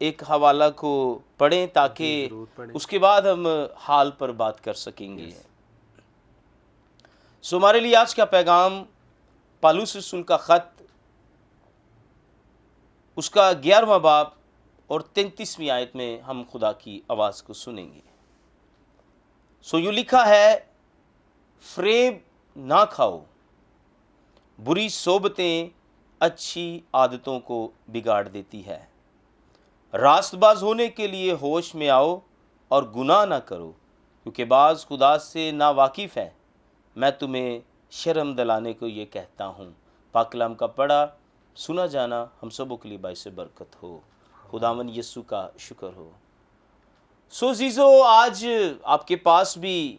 ایک حوالہ کو پڑھیں تاکہ ضرور پڑھیں۔ اس کے بعد ہم حال پر بات کر سکیں گے۔ سو ہمارے لیے آج کا پیغام پالوس رسول کا خط، اس کا 11واں باب اور 33ویں آیت میں ہم خدا کی آواز کو سنیں گے۔ سو یوں لکھا ہے، فریب نہ کھاؤ، بری صحبتیں اچھی عادتوں کو بگاڑ دیتی ہے۔ راست باز ہونے کے لیے ہوش میں آؤ اور گناہ نہ کرو، کیونکہ بعض خدا سے نا واقف ہے۔ میں تمہیں شرم دلانے کو یہ کہتا ہوں۔ پاک کلام کا پڑھا سنا جانا ہم سبوں کے لیے باعث برکت ہو۔ خداوند یسوع کا شکر ہو۔ سو عزیزو، آج آپ کے پاس بھی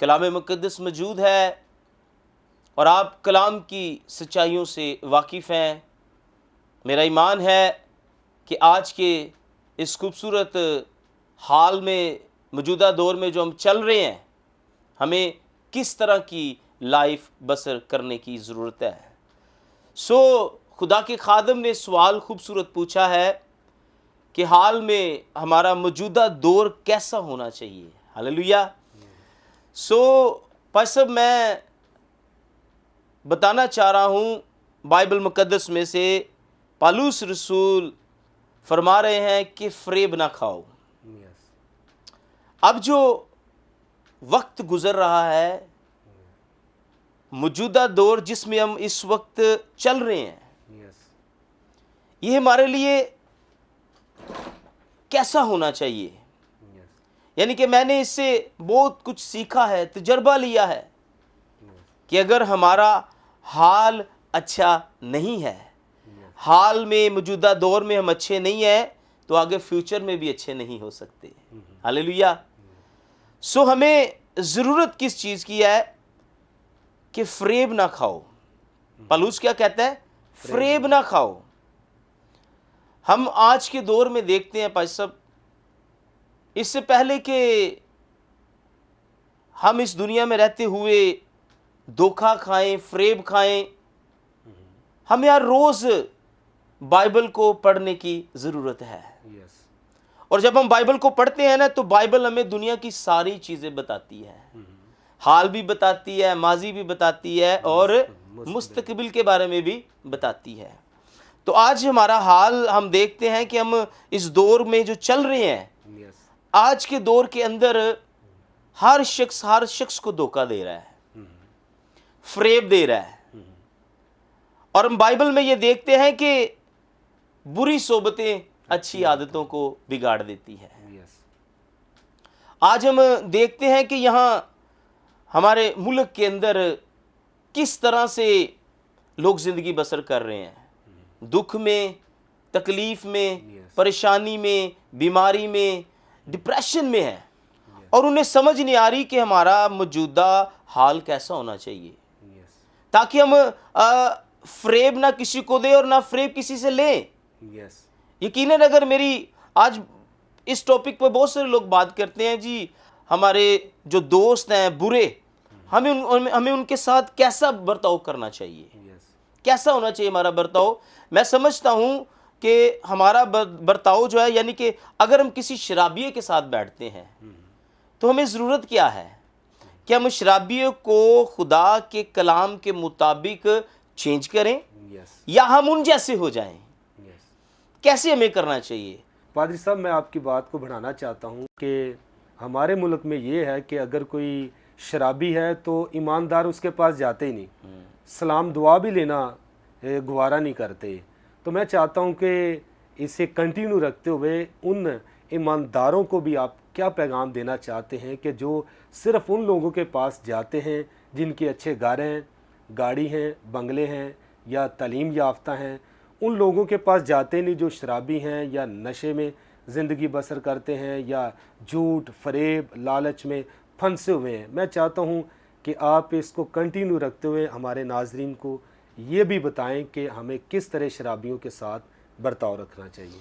کلام مقدس موجود ہے اور آپ کلام کی سچائیوں سے واقف ہیں۔ میرا ایمان ہے کہ آج کے اس خوبصورت حال میں، موجودہ دور میں جو ہم چل رہے ہیں، ہمیں کس طرح کی لائف بسر کرنے کی ضرورت ہے۔ سو خدا کے خادم نے سوال خوبصورت پوچھا ہے کہ حال میں ہمارا موجودہ دور کیسا ہونا چاہیے۔ ہاللیلویا۔ سو بھائی صاحب، میں بتانا چاہ رہا ہوں بائبل مقدس میں سے پالوس رسول فرما رہے ہیں کہ فریب نہ کھاؤ۔ اب جو وقت گزر رہا ہے، موجودہ دور جس میں ہم اس وقت چل رہے ہیں، یہ ہمارے لیے کیسا ہونا چاہیے؟ یعنی کہ میں نے اس سے بہت کچھ سیکھا ہے، تجربہ لیا ہے کہ اگر ہمارا حال اچھا نہیں ہے، حال میں موجودہ دور میں ہم اچھے نہیں ہیں، تو آگے فیوچر میں بھی اچھے نہیں ہو سکتے۔ ہاللیلویا۔ سو ہمیں ضرورت کس چیز کی ہے کہ فریب نہ کھاؤ۔ پالوس کیا کہتا ہے؟ فریب نہ کھاؤ۔ ہم آج کے دور میں دیکھتے ہیں بھائی صاحب، اس سے پہلے کہ ہم اس دنیا میں رہتے ہوئے دھوکہ کھائیں، فریب کھائیں، ہمیں ہر روز بائبل کو پڑھنے کی ضرورت ہے۔ اور جب ہم بائبل کو پڑھتے ہیں نا، تو بائبل ہمیں دنیا کی ساری چیزیں بتاتی ہے، حال بھی بتاتی ہے، ماضی بھی بتاتی ہے، اور مستقبل کے بارے میں بھی بتاتی ہے۔ تو آج ہمارا حال ہم دیکھتے ہیں کہ ہم اس دور میں جو چل رہے ہیں، آج کے دور کے اندر ہر شخص کو دھوکہ دے رہا ہے، فریب دے رہا ہے۔ اور ہم بائبل میں یہ دیکھتے ہیں کہ بری صحبتیں اچھی عادتوں کو بگاڑ دیتی ہے۔ آج ہم دیکھتے ہیں کہ یہاں ہمارے ملک کے اندر کس طرح سے لوگ زندگی بسر کر رہے ہیں، دکھ میں، تکلیف میں، پریشانی میں، بیماری میں، ڈپریشن میں ہے، اور انہیں سمجھ نہیں آ رہی کہ ہمارا موجودہ حال کیسا ہونا چاہیے، تاکہ ہم فریب نہ کسی کو دیں اور نہ فریب کسی سے لیں۔ یقیناً اگر میری آج اس ٹاپک پہ بہت سارے لوگ بات کرتے ہیں، جی ہمارے جو دوست ہیں برے، ہمیں ان کے ساتھ کیسا برتاؤ کرنا چاہیے، کیسا ہونا چاہیے ہمارا برتاؤ۔ میں سمجھتا ہوں کہ ہمارا برتاؤ جو ہے، یعنی کہ اگر ہم کسی شرابیے کے ساتھ بیٹھتے ہیں تو ہمیں ضرورت کیا ہے کہ ہم شرابیے کو خدا کے کلام کے مطابق چینج کریں یا ہم ان جیسے ہو جائیں۔ کیسے ہمیں کرنا چاہیے؟ پادری صاحب، میں آپ کی بات کو بڑھانا چاہتا ہوں کہ ہمارے ملک میں یہ ہے کہ اگر کوئی شرابی ہے تو ایماندار اس کے پاس جاتے ہی نہیں، سلام دعا بھی لینا گوارا نہیں کرتے۔ تو میں چاہتا ہوں کہ اسے کنٹینیو رکھتے ہوئے ان ایمانداروں کو بھی آپ کیا پیغام دینا چاہتے ہیں کہ جو صرف ان لوگوں کے پاس جاتے ہیں جن کے اچھے گھر ہیں، گاڑی ہیں، بنگلے ہیں یا تعلیم یافتہ ہیں، ان لوگوں کے پاس جاتے نہیں جو شرابی ہیں یا نشے میں زندگی بسر کرتے ہیں یا جھوٹ، فریب، لالچ میں پھنسے ہوئے ہیں۔ میں چاہتا ہوں کہ آپ اس کو کنٹینیو رکھتے ہوئے ہمارے ناظرین کو یہ بھی بتائیں کہ ہمیں کس طرح شرابیوں کے ساتھ برتاؤ رکھنا چاہیے۔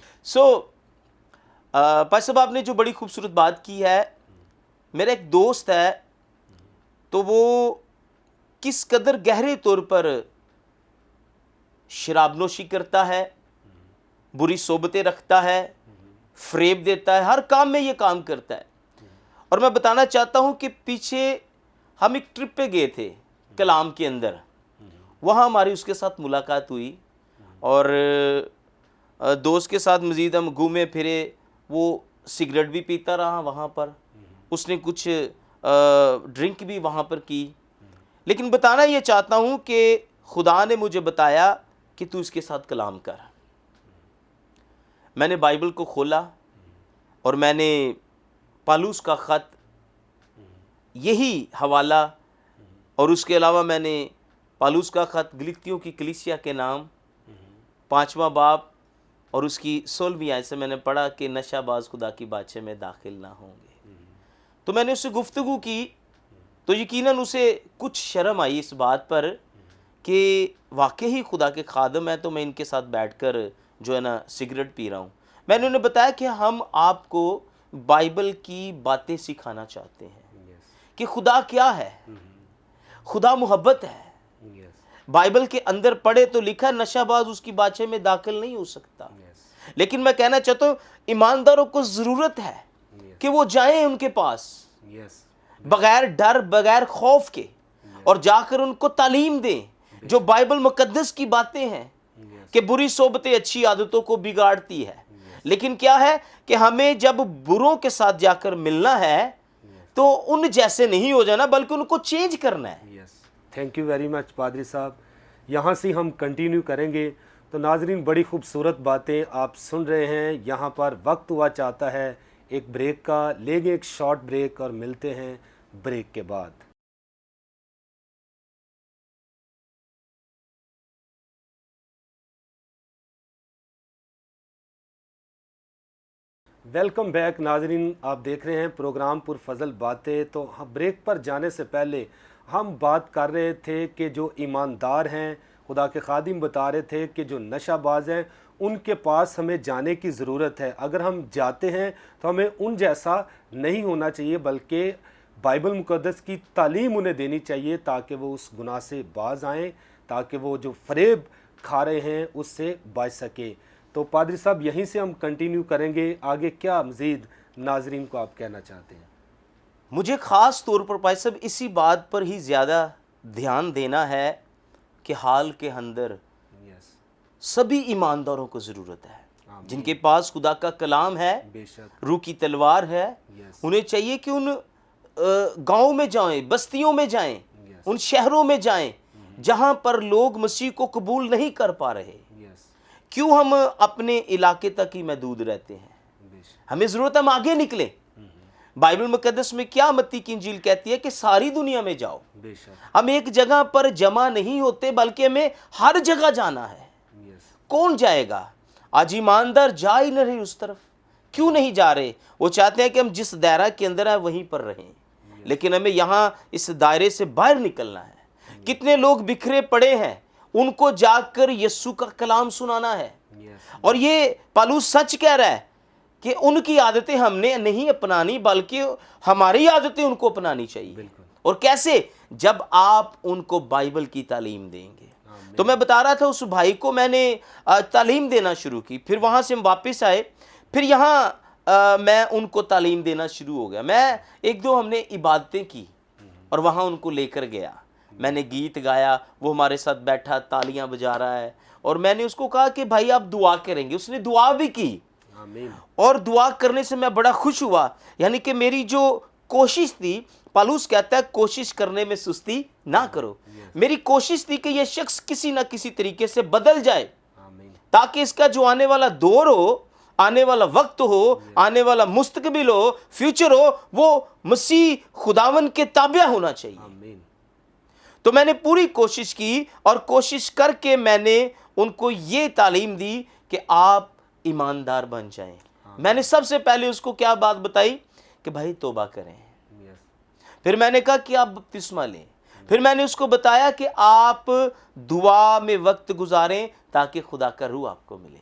بھائی صاحب، آپ نے جو بڑی خوبصورت بات کی ہے، میرا ایک دوست ہے، تو وہ کس قدر گہرے طور پر شراب نوشی کرتا ہے، بری صحبتیں رکھتا ہے، فریب دیتا ہے, ہر کام میں یہ کام کرتا ہے. اور میں بتانا چاہتا ہوں کہ پیچھے ہم ایک ٹرپ پہ گئے تھے کلام کے اندر, وہاں ہماری اس کے ساتھ ملاقات ہوئی, اور دوست کے ساتھ مزید ہم گھومے پھرے. وہ سگریٹ بھی پیتا رہا وہاں پر, اس نے کچھ ڈرنک بھی وہاں پر کی. لیکن بتانا یہ چاہتا ہوں کہ خدا نے مجھے بتایا کہ تو اس کے ساتھ کلام کر. میں نے بائبل کو کھولا اور میں نے پالوس کا خط, یہی حوالہ, اور اس کے علاوہ میں نے پالوس کا خط گلتیوں کی کلیسیا کے نام 5واں باب اور اس کی 16ویں آیت سے میں نے پڑھا کہ نشہ باز خدا کی بادشاہ میں داخل نہ ہوں گے. تو میں نے اس سے گفتگو کی تو یقیناً اسے کچھ شرم آئی اس بات پر کہ واقعی خدا کے خادم ہیں تو میں ان کے ساتھ بیٹھ کر جو ہے نا سگریٹ پی رہا ہوں. میں نے انہیں بتایا کہ ہم آپ کو بائبل کی باتیں سکھانا چاہتے ہیں کہ خدا کیا ہے. خدا محبت ہے. بائبل کے اندر پڑھے تو لکھا نشہ باز اس کی بادشاہ میں داخل نہیں ہو سکتا. لیکن میں کہنا چاہتا ہوں ایمانداروں کو ضرورت ہے کہ وہ جائیں ان کے پاس بغیر ڈر بغیر خوف کے, اور جا کر ان کو تعلیم دیں جو بائبل مقدس کی باتیں ہیں کہ بری صحبتیں اچھی عادتوں کو بگاڑتی ہے. لیکن کیا ہے کہ ہمیں جب بروں کے ساتھ جا کر ملنا ہے تو ان جیسے نہیں ہو جانا بلکہ ان کو چینج کرنا ہے. تھینک یو ویری مچ پادری صاحب. یہاں سے ہم کنٹینیو کریں گے. تو ناظرین بڑی خوبصورت باتیں آپ سن رہے ہیں. یہاں پر وقت ہوا چاہتا ہے ایک بریک کا, لیں گے ایک شارٹ بریک اور ملتے ہیں بریک کے بعد. ویلکم بیک ناظرین, آپ دیکھ رہے ہیں پروگرام پرفضل باتیں. تو بریک پر جانے سے پہلے ہم بات کر رہے تھے کہ جو ایماندار ہیں, خدا کے خادم بتا رہے تھے کہ جو نشہ باز ہیں ان کے پاس ہمیں جانے کی ضرورت ہے. اگر ہم جاتے ہیں تو ہمیں ان جیسا نہیں ہونا چاہیے بلکہ بائبل مقدس کی تعلیم انہیں دینی چاہیے تاکہ وہ اس گناہ سے باز آئیں, تاکہ وہ جو فریب کھا رہے ہیں اس سے بچ سکیں. تو پادری صاحب یہیں سے ہم کنٹینیو کریں گے. آگے کیا مزید ناظرین کو آپ کہنا چاہتے ہیں؟ مجھے خاص طور پر پائی صاحب اسی بات پر ہی زیادہ دھیان دینا ہے کہ حال کے اندر سبھی ایمانداروں کو ضرورت ہے جن کے پاس خدا کا کلام ہے, روح کی تلوار ہے. انہیں چاہیے کہ ان گاؤں میں جائیں, بستیوں میں جائیں, ان شہروں میں جائیں جہاں پر لوگ مسیح کو قبول نہیں کر پا رہے. کیوں ہم اپنے علاقے تک ہی محدود رہتے ہیں؟ ہمیں ضرورت ہے ہم آگے نکلیں. بائبل مقدس میں کیا متی کی انجیل کہتی ہے کہ ساری دنیا میں جاؤ. ہم ایک جگہ پر جمع نہیں ہوتے بلکہ ہمیں ہر جگہ جانا ہے. کون جائے گا؟ آج ایماندار جا ہی نہ رہے اس طرف. کیوں نہیں جا رہے؟ وہ چاہتے ہیں کہ ہم جس دائرہ کے اندر ہیں وہیں پر رہیں, لیکن ہمیں یہاں اس دائرے سے باہر نکلنا ہے. کتنے لوگ بکھرے پڑے ہیں, ان کو جا کر یسوع کا کلام سنانا ہے. اور یہ پالوس سچ کہہ رہا ہے کہ ان کی عادتیں ہم نے نہیں اپنانی بلکہ ہماری عادتیں ان کو اپنانی چاہیے. اور کیسے؟ جب آپ ان کو بائبل کی تعلیم دیں گے. تو میں بتا رہا تھا اس بھائی کو میں نے تعلیم دینا شروع کی, پھر وہاں سے ہم واپس آئے, پھر یہاں میں ان کو تعلیم دینا شروع ہو گیا. میں ایک دو ہم نے عبادتیں کی اور وہاں ان کو لے کر گیا. میں نے گیت گایا, وہ ہمارے ساتھ بیٹھا تالیاں بجا رہا ہے, اور میں نے اس کو کہا کہ بھائی آپ دعا کریں گے. اس نے دعا بھی کی, اور دعا کرنے سے میں بڑا خوش ہوا. یعنی کہ میری جو کوشش تھی, پالوس کہتا ہے کوشش کرنے میں سستی نہ کرو. میری کوشش تھی کہ یہ شخص کسی نہ کسی طریقے سے بدل جائے تاکہ اس کا جو آنے والا دور ہو, آنے والا وقت ہو, آنے والا مستقبل ہو, فیوچر ہو, وہ مسیح خداون کے تابع ہونا چاہیے. تو میں نے پوری کوشش کی, اور کوشش کر کے میں نے ان کو یہ تعلیم دی کہ آپ ایماندار بن جائیں. میں نے سب سے پہلے اس کو کیا بات بتائی کہ بھائی توبہ کریں. پھر میں نے کہا کہ آپ بپتسمہ لیں. پھر میں نے اس کو بتایا کہ آپ دعا میں وقت گزاریں تاکہ خدا کا روح آپ کو ملے.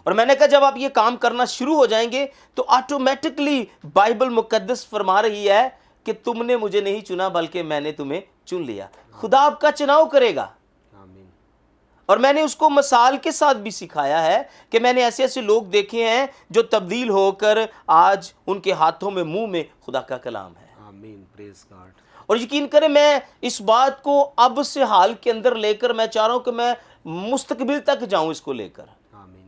اور میں نے کہا جب آپ یہ کام کرنا شروع ہو جائیں گے تو آٹومیٹکلی بائبل مقدس فرما رہی ہے کہ تم نے مجھے نہیں چنا بلکہ میں نے تمہیں چن لیا. خدا آپ کا چناؤ کرے گا. اور میں نے اس کو مثال کے ساتھ بھی سکھایا ہے کہ میں نے ایسے ایسے لوگ دیکھے ہیں جو تبدیل ہو کر آج ان کے ہاتھوں میں منہ میں خدا کا کلام ہے. آمین. پریز گاڈ. اور یقین کریں میں اس بات کو اب سے حال کے اندر لے کر میں چاہ رہا ہوں کہ میں مستقبل تک جاؤں اس کو لے کر. آمین.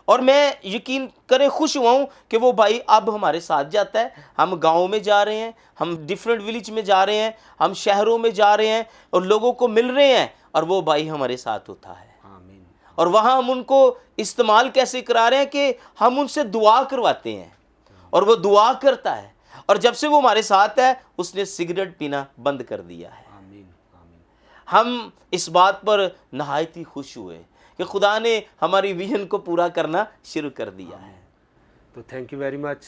اور میں یقین کریں خوش ہوا ہوں کہ وہ بھائی اب ہمارے ساتھ جاتا ہے. ہم گاؤں میں جا رہے ہیں, ہم ڈیفرنٹ ولیج میں جا رہے ہیں, ہم شہروں میں جا رہے ہیں اور لوگوں کو مل رہے ہیں, اور وہ بھائی ہمارے ساتھ ہوتا ہے. آمین. اور وہاں ہم ان کو استعمال کیسے کرا رہے ہیں کہ ہم ان سے دعا کرواتے ہیں اور وہ دعا کرتا ہے, اور جب سے وہ ہمارے ساتھ ہے اس نے سگریٹ پینا بند کر دیا ہے. آمین. آمین. ہم اس بات پر نہایت ہی خوش ہوئے کہ خدا نے ہماری ویژن کو پورا کرنا شروع کر دیا ہے. تو تھینک یو ویری مچ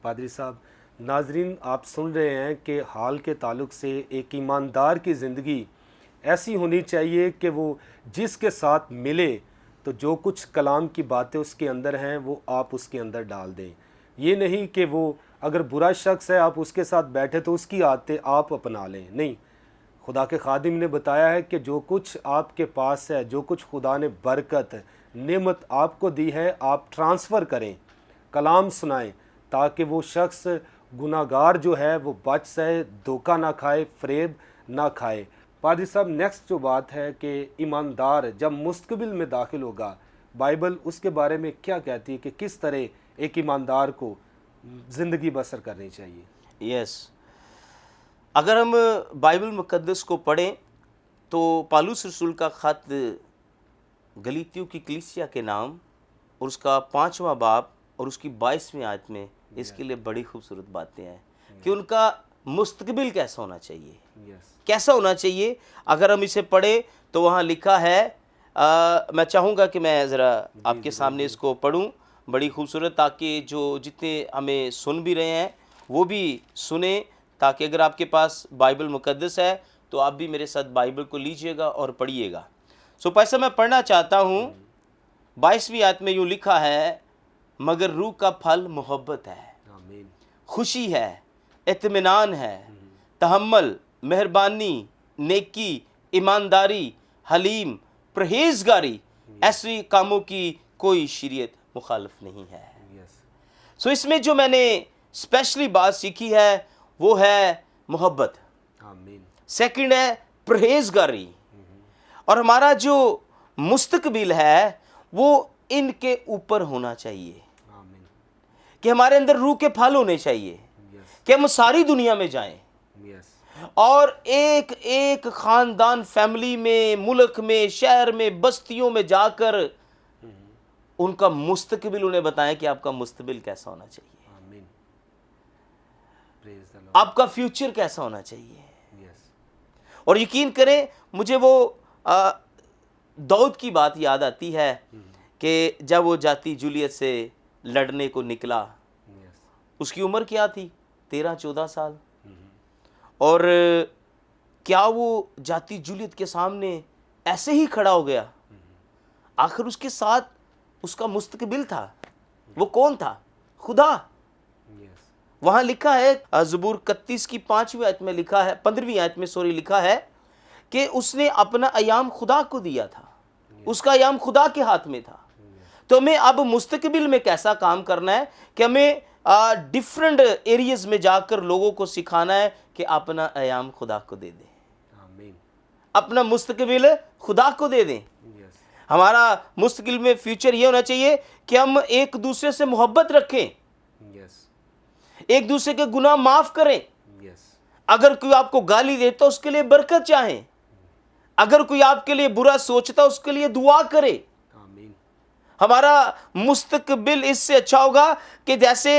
پادری صاحب. ناظرین, آپ سن رہے ہیں کہ حال کے تعلق سے ایک ایماندار کی زندگی ایسی ہونی چاہیے کہ وہ جس کے ساتھ ملے تو جو کچھ کلام کی باتیں اس کے اندر ہیں وہ آپ اس کے اندر ڈال دیں. یہ نہیں کہ وہ اگر برا شخص ہے آپ اس کے ساتھ بیٹھے تو اس کی عادتیں آپ اپنا لیں. نہیں, خدا کے خادم نے بتایا ہے کہ جو کچھ آپ کے پاس ہے, جو کچھ خدا نے برکت نعمت آپ کو دی ہے, آپ ٹرانسفر کریں, کلام سنائیں, تاکہ وہ شخص گناہ گار جو ہے وہ بچ سکے, دھوکہ نہ کھائے, فریب نہ کھائے. پادری صاحب, نیکسٹ جو بات ہے کہ ایماندار جب مستقبل میں داخل ہوگا, بائبل اس کے بارے میں کیا کہتی ہے کہ کس طرح ایک ایماندار کو زندگی بسر کرنی چاہیے؟ یس, اگر ہم بائبل مقدس کو پڑھیں تو پالوس رسول کا خط گلیتیوں کی کلیسیا کے نام اور اس کا 5واں باب اور اس کی 22ویں آیت میں اس کے لیے بڑی خوبصورت باتیں ہیں کہ ان کا مستقبل کیسا ہونا چاہیے, کیسا ہونا چاہیے. اگر ہم اسے پڑھیں تو وہاں لکھا ہے, میں چاہوں گا کہ میں ذرا آپ کے سامنے اس کو پڑھوں, بڑی خوبصورت, تاکہ جو جتنے ہمیں سن بھی رہے ہیں وہ بھی سنیں, تاکہ اگر آپ کے پاس بائبل مقدس ہے تو آپ بھی میرے ساتھ بائبل کو لیجئے گا اور پڑھیے گا. سو پیسہ میں پڑھنا چاہتا ہوں. 22ویں آیت میں یوں لکھا ہے, مگر روح کا پھل محبت ہے, آمین. خوشی ہے, اطمینان ہے, تحمل, مہربانی, نیکی, ایمانداری, حلیم, پرہیزگاری, ایسی کاموں کی کوئی شریعت مخالف نہیں ہے. سو اس میں جو میں نے اسپیشلی بات سیکھی ہے وہ ہے محبت. آمین. سیکنڈ ہے پرہیزگاری, اور ہمارا جو مستقبل ہے وہ ان کے اوپر ہونا چاہیے آمین. کہ ہمارے اندر روح کے پھل ہونے چاہیے کہ ہم ساری دنیا میں جائیں اور ایک ایک خاندان, فیملی میں, ملک میں, شہر میں, بستیوں میں جا کر ان کا مستقبل انہیں بتائیں کہ آپ کا مستقبل کیسا ہونا چاہیے, آمین. پریز دی لارڈ. آپ کا فیوچر کیسا ہونا چاہیے. اور یقین کریں مجھے وہ داؤد کی بات یاد آتی ہے کہ جب وہ جاتی جولیت سے لڑنے کو نکلا, اس کی عمر کیا تھی, 13-14 سال, اور کیا وہ جاتی جولیت کے سامنے ایسے ہی کھڑا ہو گیا؟ آخر اس کے ساتھ اس کا مستقبل تھا. وہ کون تھا؟ خدا. وہاں لکھا ہے زبور 31 کی 5ویں آیت میں لکھا ہے, 15ویں آیت میں لکھا ہے کہ اس نے اپنا ایام خدا کو دیا تھا, اس کا ایام خدا کے ہاتھ میں تھا. تو ہمیں اب مستقبل میں کیسا کام کرنا ہے کہ ہمیں ڈیفرنٹ ایریز میں جا کر لوگوں کو سکھانا ہے کہ اپنا ایام خدا کو دے دیں, اپنا مستقبل خدا کو دے دیں. ہمارا مستقبل میں فیوچر یہ ہونا چاہیے کہ ہم ایک دوسرے سے محبت رکھیں, ایک دوسرے کے گناہ معاف کریں. اگر کوئی آپ کو گالی دیتا اس کے لیے برکت چاہیں, اگر کوئی آپ کے لیے برا سوچتا اس کے لیے دعا کرے. ہمارا مستقبل اس سے اچھا ہوگا کہ جیسے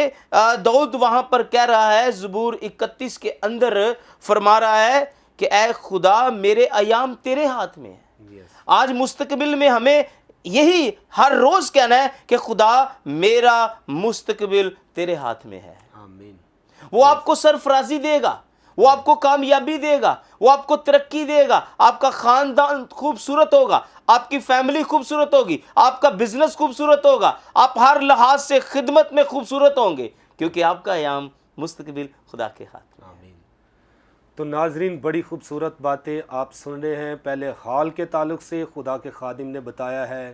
داؤد وہاں پر کہہ رہا ہے, زبور 31 کے اندر فرما رہا ہے کہ اے خدا میرے ایام تیرے ہاتھ میں ہے. آج مستقبل میں ہمیں یہی ہر روز کہنا ہے کہ خدا میرا مستقبل تیرے ہاتھ میں ہے. وہ آپ کو سرفرازی دے گا, وہ آپ کو کامیابی دے گا, وہ آپ کو ترقی دے گا, آپ کا خاندان خوبصورت ہوگا, آپ کی فیملی خوبصورت ہوگی, آپ کا بزنس خوبصورت ہوگا, آپ ہر لحاظ سے خدمت میں خوبصورت ہوں گے, کیونکہ آپ کا ایام مستقبل خدا کے ہاتھ میں. تو ناظرین بڑی خوبصورت باتیں آپ سن رہے ہیں۔ پہلے حال کے تعلق سے خدا کے خادم نے بتایا ہے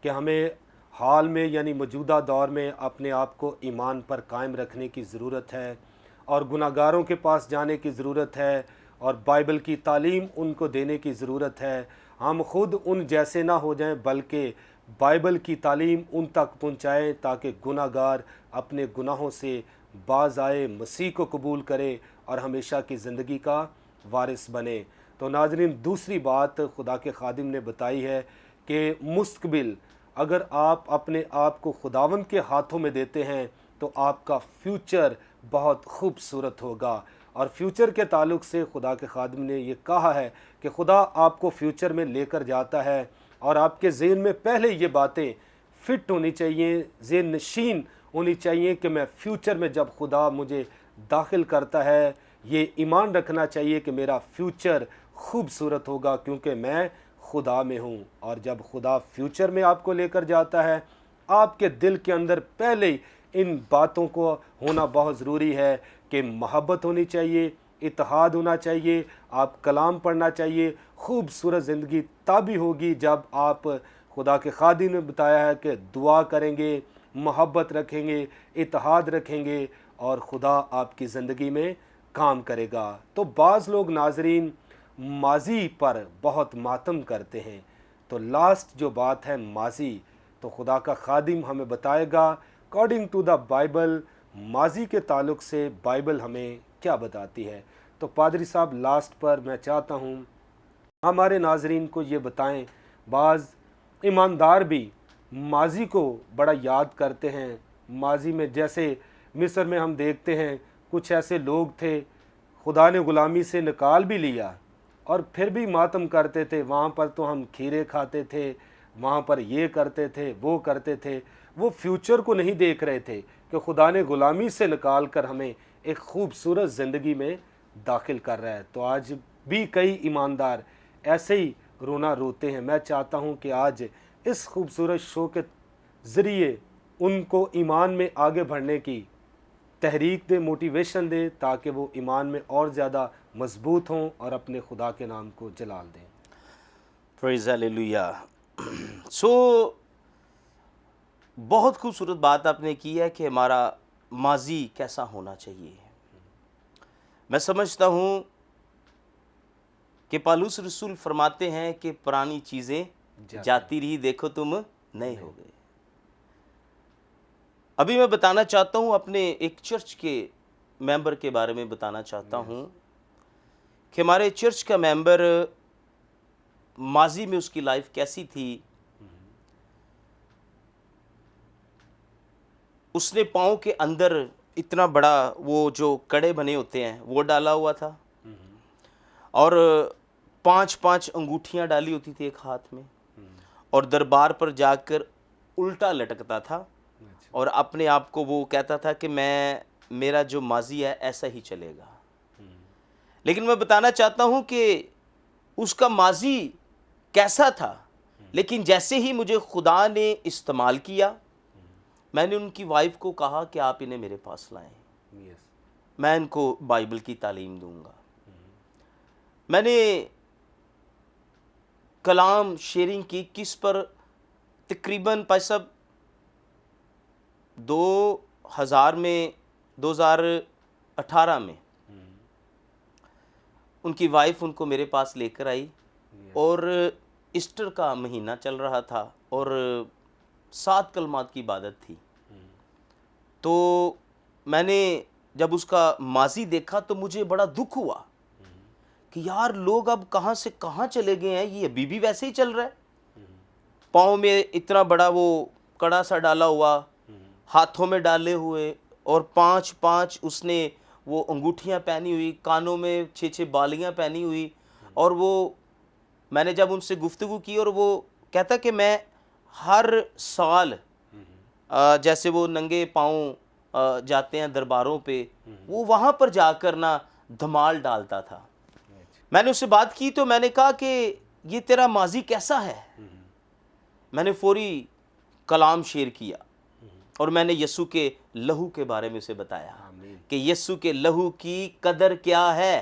کہ ہمیں حال میں یعنی موجودہ دور میں اپنے آپ کو ایمان پر قائم رکھنے کی ضرورت ہے اور گناہ گاروں کے پاس جانے کی ضرورت ہے اور بائبل کی تعلیم ان کو دینے کی ضرورت ہے۔ ہم خود ان جیسے نہ ہو جائیں بلکہ بائبل کی تعلیم ان تک پہنچائیں تاکہ گناہ گار اپنے گناہوں سے باز آئے، مسیح کو قبول کرے اور ہمیشہ کی زندگی کا وارث بنے۔ تو ناظرین دوسری بات خدا کے خادم نے بتائی ہے کہ مستقبل اگر آپ اپنے آپ کو خداوند کے ہاتھوں میں دیتے ہیں تو آپ کا فیوچر بہت خوبصورت ہوگا۔ اور فیوچر کے تعلق سے خدا کے خادم نے یہ کہا ہے کہ خدا آپ کو فیوچر میں لے کر جاتا ہے اور آپ کے ذہن میں پہلے یہ باتیں فٹ ہونی چاہیے، ذہن نشین ہونی چاہیے کہ میں فیوچر میں جب خدا مجھے داخل کرتا ہے یہ ایمان رکھنا چاہیے کہ میرا فیوچر خوبصورت ہوگا کیونکہ میں خدا میں ہوں۔ اور جب خدا فیوچر میں آپ کو لے کر جاتا ہے آپ کے دل کے اندر پہلے ہی ان باتوں کو ہونا بہت ضروری ہے کہ محبت ہونی چاہیے، اتحاد ہونا چاہیے، آپ کلام پڑھنا چاہیے۔ خوبصورت زندگی تبھی ہوگی جب آپ خدا کے خادم نے بتایا ہے کہ دعا کریں گے، محبت رکھیں گے، اتحاد رکھیں گے اور خدا آپ کی زندگی میں کام کرے گا۔ تو بعض لوگ ناظرین ماضی پر بہت ماتم کرتے ہیں، تو لاسٹ جو بات ہے ماضی، تو خدا کا خادم ہمیں بتائے گا اکارڈنگ ٹو دا بائبل ماضی کے تعلق سے بائبل ہمیں کیا بتاتی ہے۔ تو پادری صاحب لاسٹ پر میں چاہتا ہوں ہمارے ناظرین کو یہ بتائیں، بعض ایماندار بھی ماضی کو بڑا یاد کرتے ہیں۔ ماضی میں جیسے مصر میں ہم دیکھتے ہیں کچھ ایسے لوگ تھے خدا نے غلامی سے نکال بھی لیا اور پھر بھی ماتم کرتے تھے، وہاں پر تو ہم کھیرے کھاتے تھے، وہاں پر یہ کرتے تھے وہ کرتے تھے۔ وہ فیوچر کو نہیں دیکھ رہے تھے کہ خدا نے غلامی سے نکال کر ہمیں ایک خوبصورت زندگی میں داخل کر رہا ہے۔ تو آج بھی کئی ایماندار ایسے ہی رونا روتے ہیں۔ میں چاہتا ہوں کہ آج اس خوبصورت شو کے ذریعے ان کو ایمان میں آگے بڑھنے کی تحریک دے، موٹیویشن دے تاکہ وہ ایمان میں اور زیادہ مضبوط ہوں اور اپنے خدا کے نام کو جلال دیں۔ پریز ہالیلویا۔ سو بہت خوبصورت بات آپ نے کی ہے کہ ہمارا ماضی کیسا ہونا چاہیے۔ میں سمجھتا ہوں کہ پالوس رسول فرماتے ہیں کہ پرانی چیزیں جاتی رہی، دیکھو تم نئے ہو گئے۔ ابھی میں بتانا چاہتا ہوں اپنے ایک چرچ کے ممبر کے بارے میں بتانا چاہتا ہوں کہ ہمارے چرچ کا ممبر ماضی میں اس کی لائف کیسی تھی۔ اس نے پاؤں کے اندر اتنا بڑا وہ جو کڑے بنے ہوتے ہیں وہ ڈالا ہوا تھا اور 5 انگوٹھیاں ڈالی ہوتی تھی ایک ہاتھ میں، اور دربار پر جا کر الٹا لٹکتا تھا اور اپنے آپ کو وہ کہتا تھا کہ میرا جو ماضی ہے ایسا ہی چلے گا۔ لیکن میں بتانا چاہتا ہوں کہ اس کا ماضی کیسا تھا، لیکن جیسے ہی مجھے خدا نے استعمال کیا میں نے ان کی وائف کو کہا کہ آپ انہیں میرے پاس لائیں، میں ان کو بائبل کی تعلیم دوں گا۔ میں نے کلام شیئرنگ کی کس پر تقریباً 2018 میں ان کی وائف ان کو میرے پاس لے کر آئی اور ایسٹر کا مہینہ چل رہا تھا اور 7 کلمات کی عبادت تھی۔ تو میں نے جب اس کا ماضی دیکھا تو مجھے بڑا دکھ ہوا کہ یار لوگ اب کہاں سے کہاں چلے گئے ہیں، یہ ابھی بھی ویسے ہی چل رہا ہے۔ پاؤں میں اتنا بڑا وہ کڑا سا ڈالا ہوا، ہاتھوں میں ڈالے ہوئے، اور 5 اس نے وہ انگوٹھیاں پہنی ہوئی، کانوں میں 6 بالیاں پہنی ہوئی۔ اور وہ میں نے جب ان سے گفتگو کی اور وہ کہتا کہ میں ہر سال جیسے وہ ننگے پاؤں جاتے ہیں درباروں پہ، وہ وہاں پر جا کر نا دھمال ڈالتا تھا۔ میں نے اس سے بات کی تو میں نے کہا کہ یہ تیرا ماضی کیسا ہے؟ میں نے فوری کلام شیئر کیا اور میں نے یسوع کے لہو کے بارے میں اسے بتایا کہ یسوع کے لہو کی قدر کیا ہے،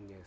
Yes.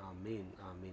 Amen. Amen.